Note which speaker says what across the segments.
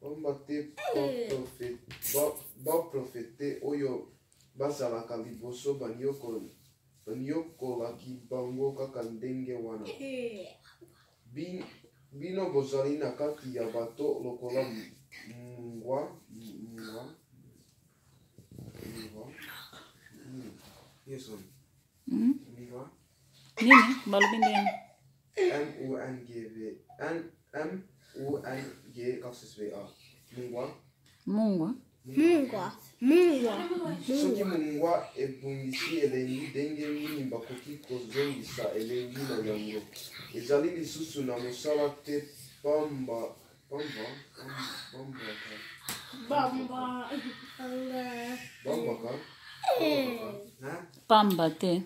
Speaker 1: Pamba te ba profete oyo bazalaka liboso banyoko laki bango kaka ndenge wana. Bino bozali na kati ya bato lokola mungwa. Yes, mungwa.
Speaker 2: Nini? Balbindeni.
Speaker 1: M-U-N-G-A. Mungwa.
Speaker 2: Mungwa.
Speaker 1: Soki mungwa ebungisi elengi ndenge nini bakoki kozongisa elengi na yango. Ezali lisusu na mosala te
Speaker 2: Pamba te.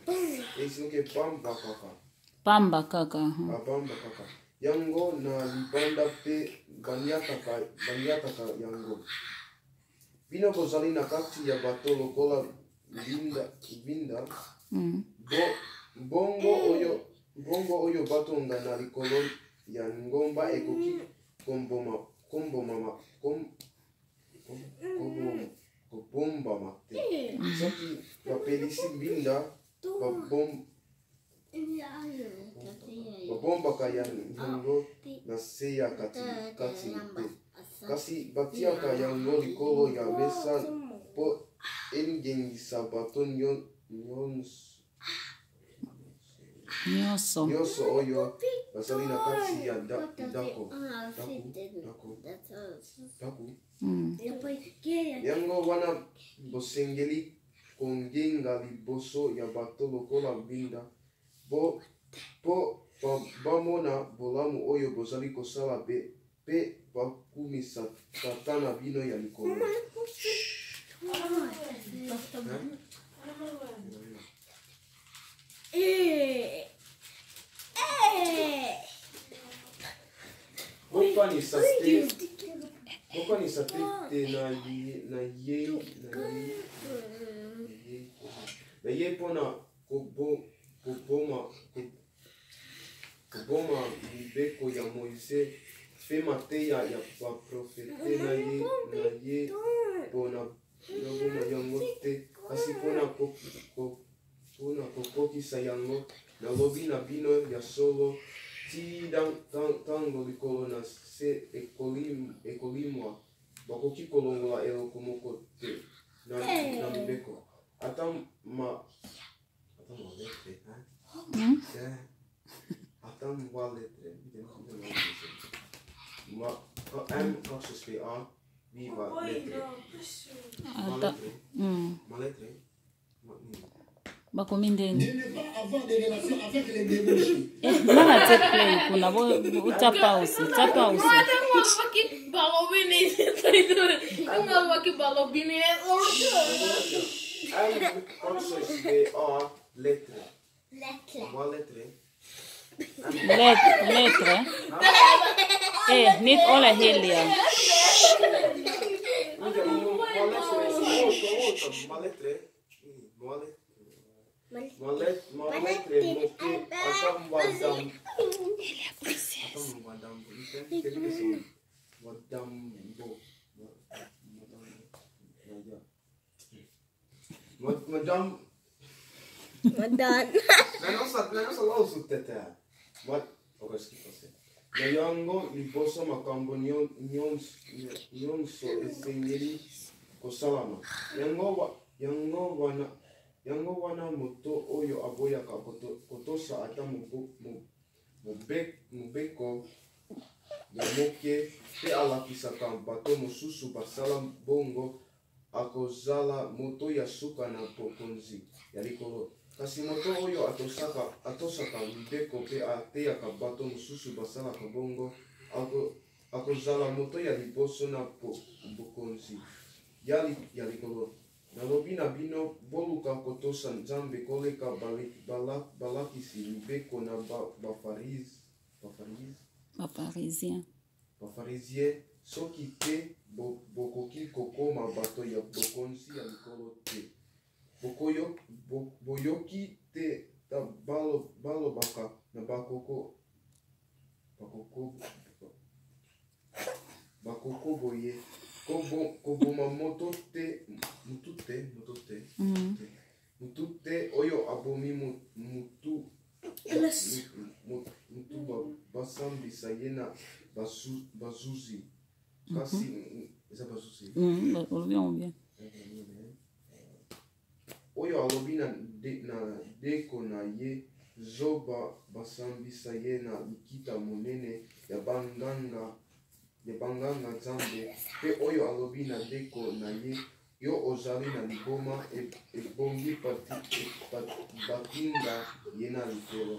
Speaker 1: Esinoke pamba kaka.
Speaker 2: Pamba kaka.
Speaker 1: Pamba kaka. Yango na libanda pe banyataka yango. Bino bozali na kati ya bato lokola binda. Bongo oyo batonga na likolo ya ngomba ekoki kobombama te. Soki bapelisi binda babombaka yango na se ya kati te. Kasi batiaka yango likolo ya mesa po engengisa bato nyonso oyo bazali na kati ya ndako. Yango wana bosengeli kongenga liboso ya bato lokola binda po bamona bolamu oyo bozali kosala pe bakumisa tata na bino ya likolo. Bokanisa te na ye mpona koboma mibeko ya Moise pe mateya ya baprofete na ye mpona naboma yango te, kasi mpona kokokisa yango. Nalobi na bino ya solo ti ntango likolo na se ekolimwa bakoki kolongola eloko moko te na mibeko. Ata mwa letre. M-A, viva letre. Ma letre.
Speaker 2: Bakomindeni. Mana te play kuna uta pause.
Speaker 1: Letre.
Speaker 2: Niet alle helia.
Speaker 1: Yango liboso makambo nyonso esengeli kosalama. Yango wana moto oyo aboyaka kotosa ata mobeko ya moke pe alakisaka bato mosusu basala bongo akozala moto ya suka na bokonzi ya likolo. Kasi moto oyo atosaka mibeko pe ateyaka bato mosusu basalaka bongo akozala moto ya liboso na bokonzi ya likolo. Nalobi na bino boluka kotosa Nzambe koleka balakisi mibeko na bafarizien, soki te bokoki kokoma bato ya bokonzi ya likolo te. Boyoki te balobaka na bakoko bakokobo ye koboma moto te mutu te oyo abomi mutu basambisa ye na bazuzi kasi eza bazuzi oyo alobi na deko na ye zoba basambisa ye na likita monene ya banganga nzambe mpe oyo alobi na deko na ye yo ozali na liboma ebongi batinda ye na likolo